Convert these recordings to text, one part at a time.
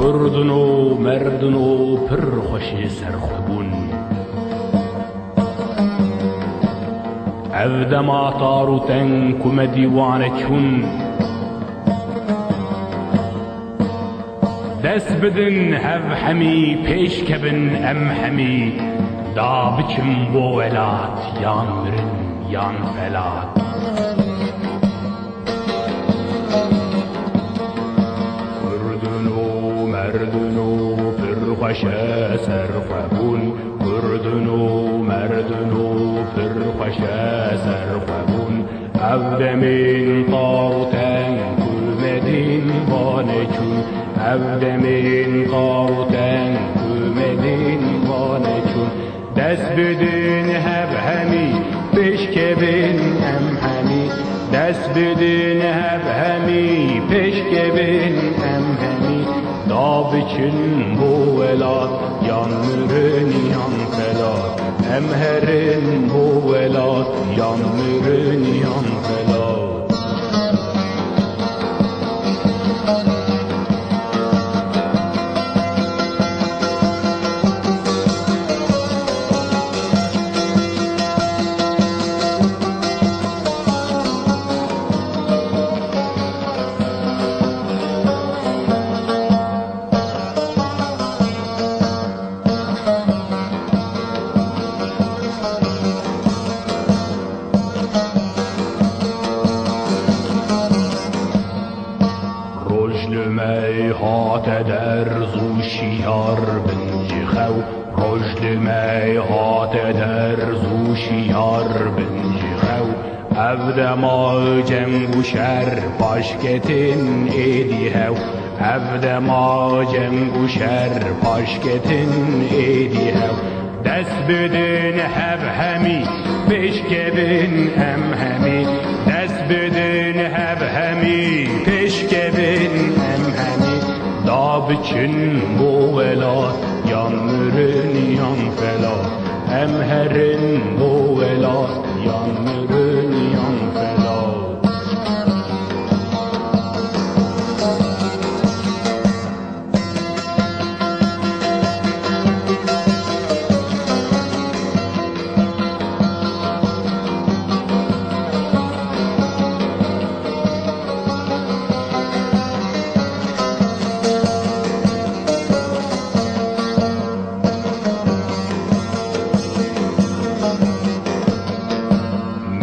کردن و مردن و پر خوشی سرخوبون افدما تارو تنک و دیوانه چون دست بدن هف همی پیش کبن ام همی دا بچم بو ولات یان مرن یان فلات کردن و مردن و پر خوش سرخوبون کردن و مردن و پر خوش سرخوبون افدمین تارو تنک و دیوانه چون افدمین تارو تنک و دیوانه چون دست بدن هف همی پیش کبن ام همی دست بدن هف همی پیش کبن ام همی دا بچن بو ولات یان مرن یان فلات ام هرن بو ولات یان مرن یان فلات می هات در زوشیار بنجی خو رجل می هات در زوشیار بنجی خو افدما جنگ و شر پاشکتن ایدی هو افدما جنگ و شر پاشکتن ایدی هو دست بدن هف همی پیش کبن ام همی دست بدن هف همی پیش کبن ام همی دا بچن بو ولات یان مرن یان فلات ام هرن بو ولات یان مرن یان فلات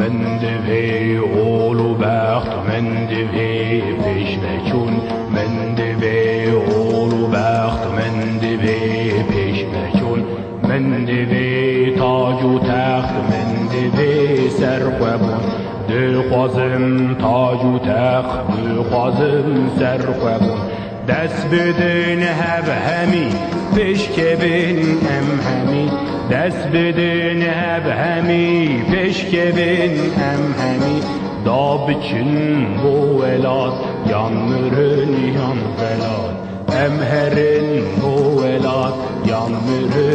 من دوی غول و بخت من دوی پیش نچون من دوی غول و بخت من دوی پیش نچون من دوی تاج و تخت من دوی سرخوبون دخوازم تاج و تخت دخوازم سرخوبون دست بدن هف همی پیش کبن ام همی دست بدن هف همی پیش کبن ام همی دا بچن بو ولات یان مرن یان فلات ام هرن بو ولات یان مرن